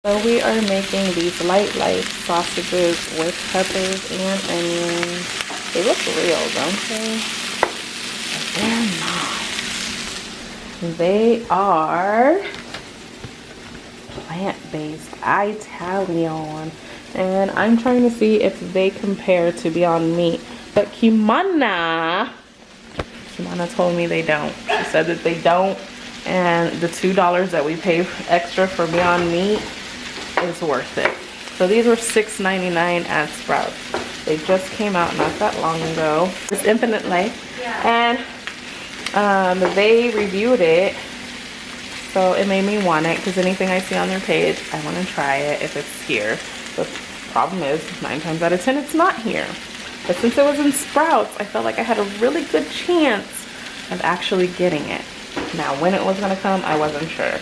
So we are making these light sausages with peppers and onions. They look real, don't they? But they're not. They are plant-based Italian. And I'm trying to see if they compare to Beyond Meat. But Kimana told me they don't. She said that they don't. And the $2 that we pay extra for Beyond Meat is worth it. So these were $6.99 at Sprouts. They just came out not that long ago. It's Infinite Life. Yeah. And they reviewed it. So it made me want it because anything I see on their page, I want to try it if it's here. The problem is 9 times out of 10 it's not here. But since it was in Sprouts, I felt like I had a really good chance of actually getting it. Now when it was going to come, I wasn't sure.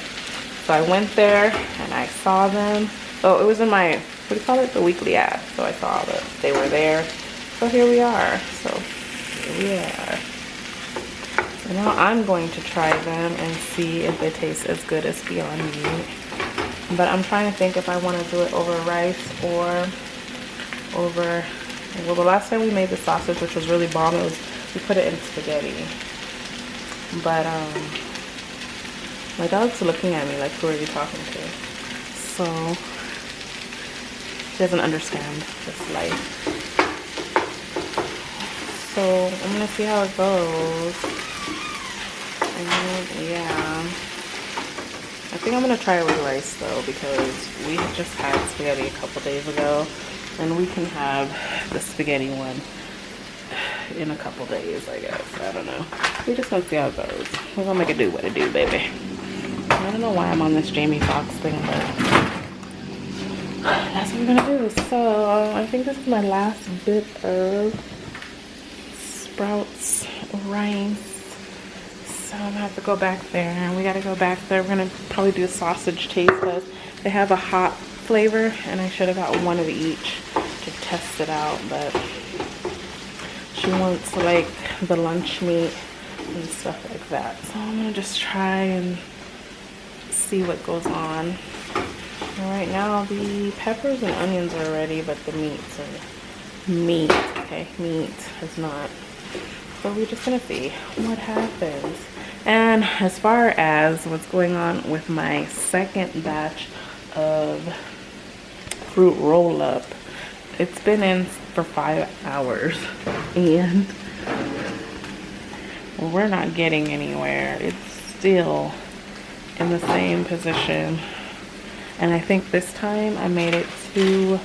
So I went there and I saw them. Oh, it was in my, what do you call it? The weekly ad. So I saw that they were there. So here we are. So here we are. So now I'm going to try them and see if it tastes as good as Beyond Meat. But I'm trying to think if I want to do it over rice or over, well, the last time we made the sausage, which was really bomb, it was, we put it in spaghetti. But my dog's looking at me like, who are you talking to? So she doesn't understand this life. So I'm gonna see how it goes. And yeah, I think I'm gonna try it with rice though, because we just had spaghetti a couple days ago, and we can have the spaghetti one in a couple days, I guess. I don't know. We're just gonna see how it goes. We're gonna make it do what it do, baby. I don't know why I'm on this Jamie Foxx thing, but that's what we're gonna do. So I think this is my last bit of Sprouts rice. So I'm gonna have to go back there, and we gotta go back there. We're gonna probably do a sausage taste test. They have a hot flavor, and I should have got one of each to test it out, but she wants like the lunch meat and stuff like that. So I'm gonna just try and see what goes on. And right now the peppers and onions are ready, but the meats are meat. Okay, meat is not. So we're just gonna see what happens. And as far as what's going on with my second batch of fruit roll up, it's been in for 5 hours and we're not getting anywhere. It's still in the same position, and I think this time I made it too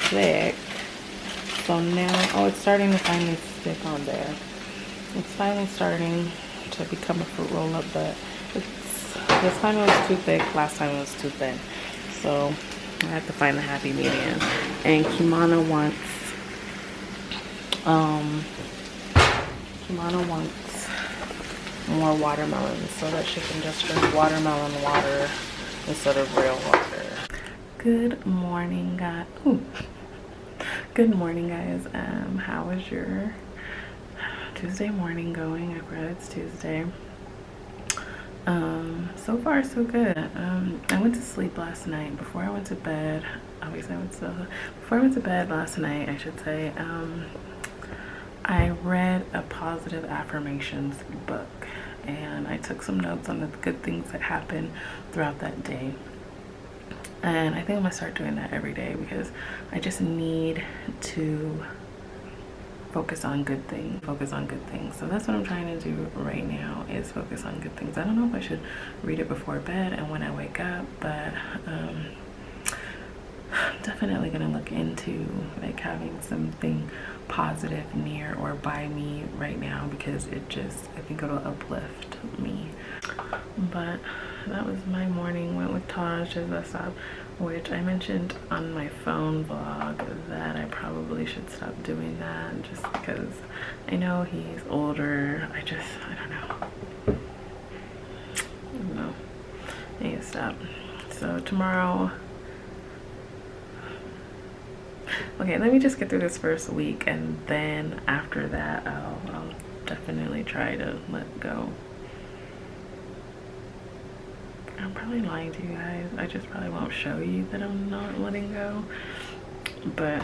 thick. So now, oh, it's starting to finally stick on there. It's finally starting to become a fruit roll up, but it's, this time it was too thick, last time it was too thin. So I have to find the happy medium. And Kimana wants more watermelon so that she can just drink watermelon water instead of real water. Good morning, guys. Good morning, guys. How is your Tuesday morning going? I forgot it's Tuesday. So far so good. I went to sleep last night. Before I went to bed, obviously before I went to bed last night, I should say, I read a positive affirmations book, and I took some notes on the good things that happened throughout that day. And I think I'm gonna start doing that every day, because I just need to focus on good things. So that's what I'm trying to do right now, is focus on good things. I don't know if I should read it before bed and when I wake up, but I'm definitely gonna look into like having something positive near or by me right now, because it just, I think it'll uplift me. But that was my morning. Went with Taj as a stop, which I mentioned on my phone vlog that I probably should stop doing that, just because I know he's older. I don't know. I need to stop. So tomorrow, okay, let me just get through this first week, and then after that I'll definitely try to let go. I'm probably lying to you guys. I just probably won't show you that I'm not letting go. But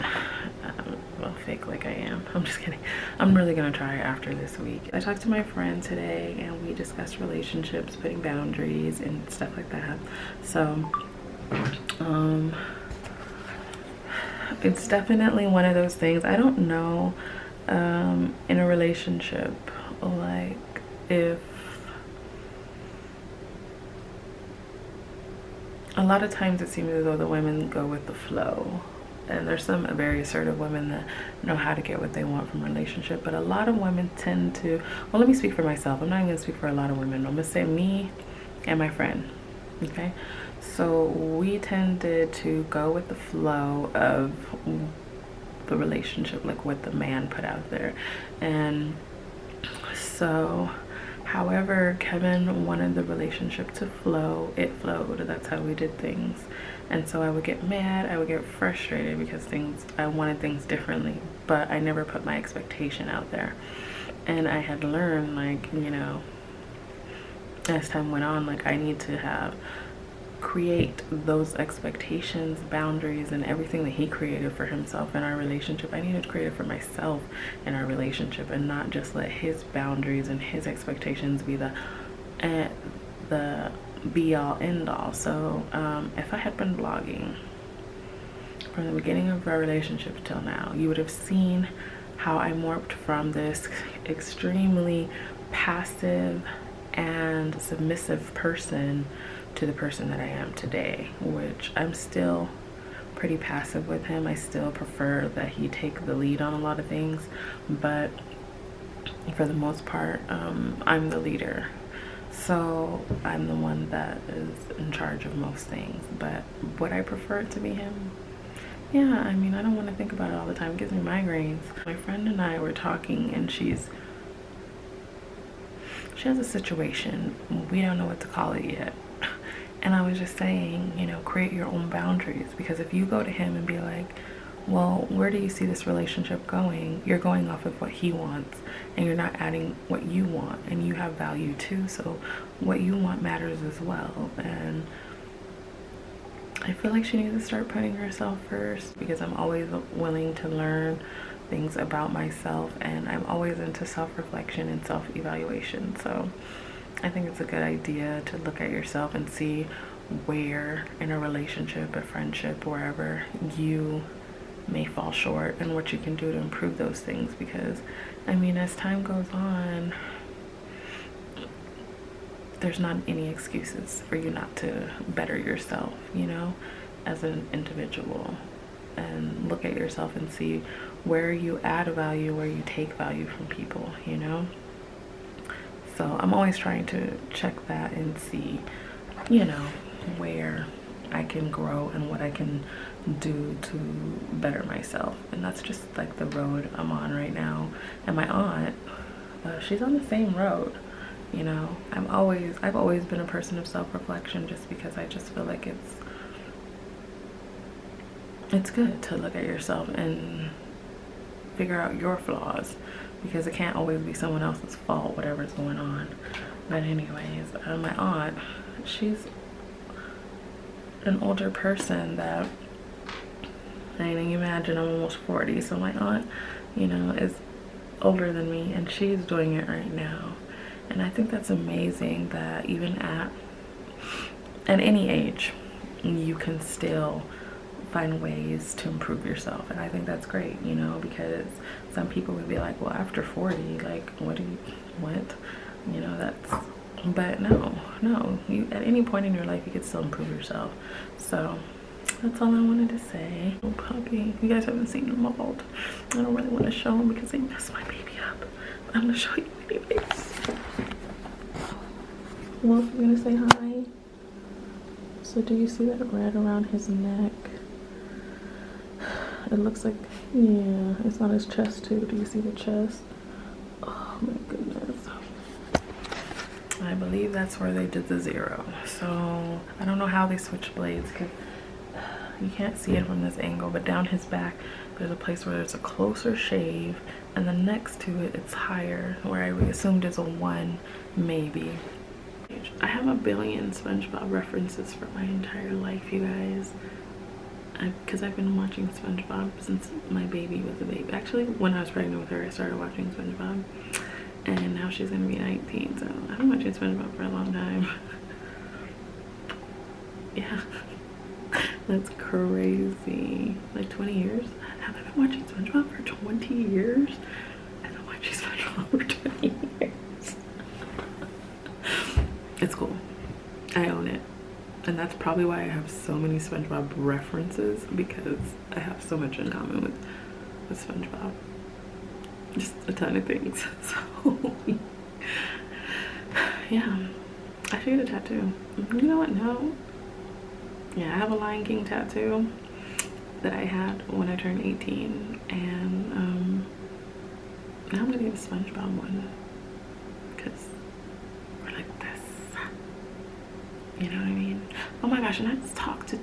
well, fake like I am. I'm just kidding. I'm really gonna try after this week. I talked to my friend today and we discussed relationships, putting boundaries and stuff like that. So it's definitely one of those things. I don't know in a relationship, like, if a lot of times it seems as though the women go with the flow, and there's some very assertive women that know how to get what they want from a relationship, but a lot of women tend to, well, let me speak for myself. I'm not even gonna speak for a lot of women. I'm gonna say me and my friend, okay? So we tended to go with the flow of the relationship, like what the man put out there. And so however Kevin wanted the relationship to flow, it flowed. That's how we did things. And so I would get mad, I would get frustrated because I wanted things differently, but I never put my expectation out there. And I had learned, like, you know, as time went on, like, I need to create those expectations, boundaries, and everything that he created for himself in our relationship. I needed to create it for myself in our relationship, and not just let his boundaries and his expectations be the be all end all. So if I had been vlogging from the beginning of our relationship till now, you would have seen how I morphed from this extremely passive and submissive person to the person that I am today, which I'm still pretty passive with him. I still prefer that he take the lead on a lot of things, but for the most part, I'm the leader. So I'm the one that is in charge of most things. But would I prefer it to be him? Yeah, I mean, I don't want to think about it all the time. It gives me migraines. My friend and I were talking, and she has a situation. We don't know what to call it yet. And I was just saying, you know, create your own boundaries. Because if you go to him and be like, well, where do you see this relationship going? You're going off of what he wants, and you're not adding what you want, and you have value too, so what you want matters as well. And I feel like she needs to start putting herself first, because I'm always willing to learn things about myself, and I'm always into self-reflection and self-evaluation. So I think it's a good idea to look at yourself and see where in a relationship, a friendship, wherever you may fall short, and what you can do to improve those things. Because I mean, as time goes on, there's not any excuses for you not to better yourself, you know, as an individual. And look at yourself and see where you add value, where you take value from people, you know. So I'm always trying to check that and see, you know, where I can grow and what I can do to better myself. And that's just like the road I'm on right now. And my aunt, she's on the same road, you know. I've always been a person of self-reflection, just because I just feel like it's good to look at yourself and figure out your flaws, because it can't always be someone else's fault, whatever's going on. But anyways, my aunt, she's an older person that, I mean, imagine I'm almost 40, so my aunt, you know, is older than me, and she's doing it right now. And I think that's amazing that even at any age, you can still find ways to improve yourself. And I think that's great, you know, because some people would be like, well, after 40, like, what, you know, that's, but no, you, at any point in your life, you could still improve yourself. So that's all I wanted to say. Oh, puppy, you guys haven't seen him mauled. I don't really want to show him because they messed my baby up. But I'm gonna show you anyways. Well, you're gonna say hi. So do you see that red around his neck? It looks like, yeah, it's on his chest too. Do you see the chest? Oh my goodness. I believe that's where they did the 0. So I don't know how they switched blades, because you can't see it from this angle, but down his back there's a place where there's a closer shave, and then next to it it's higher, where I assumed is a 1 maybe. age. I have a billion SpongeBob references for my entire life, you guys. Because I've been watching SpongeBob since my baby was a baby. Actually, when I was pregnant with her, I started watching SpongeBob. And now she's gonna be 19, so I've been watching SpongeBob for a long time. Yeah. That's crazy. Like 20 years? Have I been watching SpongeBob for 20 years? I've been watching SpongeBob for 20 years. It's cool. I own it. And that's probably why I have so many SpongeBob references, because I have so much in common with SpongeBob. Just a ton of things. So yeah, I should get a tattoo. You know what? No. Yeah, I have a Lion King tattoo that I had when I turned 18, and now I'm gonna get a SpongeBob one because we're like this. You know what I mean? Oh my gosh, and I talked to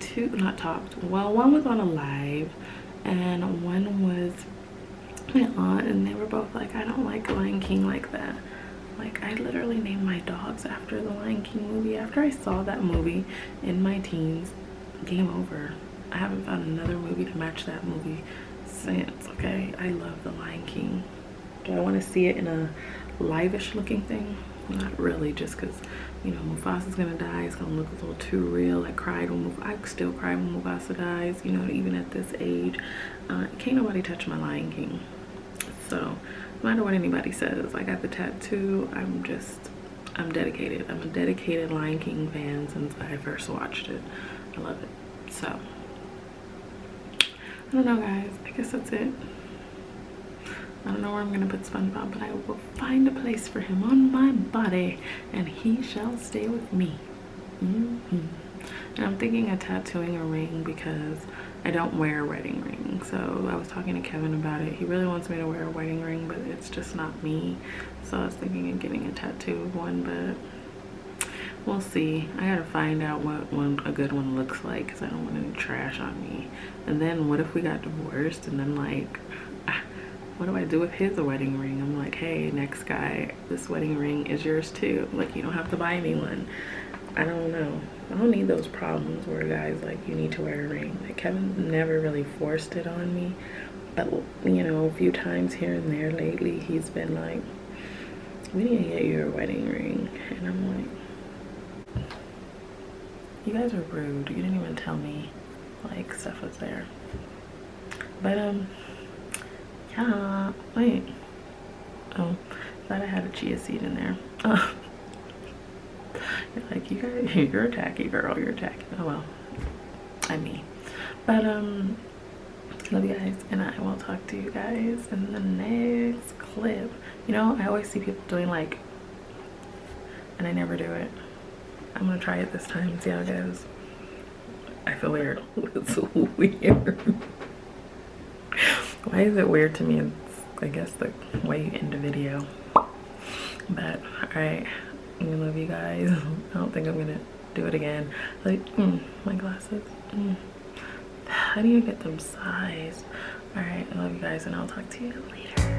well, one was on a live and one was my aunt, and they were both like, I don't like Lion King like that. Like, I literally named my dogs after the Lion King movie. After I saw that movie in my teens, game over. I haven't found another movie to match that movie since, okay? I love the Lion King. Do I want to see it in a live-ish looking thing? Not really, just because, you know, Mufasa's gonna die. It's gonna look a little too real. I still cry when Mufasa dies, you know, even at this age. Can't nobody touch my Lion King. So no matter what anybody says, I got the tattoo. I'm dedicated. I'm a dedicated Lion King fan since I first watched it. I love it. So I don't know, guys. I guess that's it. I don't know where I'm gonna put SpongeBob, but I will find a place for him on my body, and he shall stay with me. And I'm thinking of tattooing a ring because I don't wear a wedding ring. So I was talking to Kevin about it. He really wants me to wear a wedding ring, but it's just not me. So I was thinking of getting a tattoo of one, but we'll see. I gotta find out what a good one looks like, because I don't want any trash on me. And then what if we got divorced, and then like, what do I do with his wedding ring? I'm like, hey, next guy, this wedding ring is yours too. Like, you don't have to buy me one. I don't know. I don't need those problems where guys like, you need to wear a ring. Like, Kevin never really forced it on me, but you know, a few times here and there lately, he's been like, we need to get you a wedding ring. And I'm like, you guys are rude. You didn't even tell me like stuff was there. But yeah, wait. Oh, thought I had a chia seed in there. You're like, you guys, you're a tacky girl. You're tacky. Oh well, I'm me. But love you guys, and I will talk to you guys in the next clip. You know, I always see people doing like, and I never do it. I'm gonna try it this time and see how it goes. I feel weird. It's weird. Why is it weird to me? It's, I guess, the way you end a video. But alright, I love you guys. I don't think I'm gonna do it again. Like, my glasses. How do you get them sized? Alright, I love you guys, and I'll talk to you later.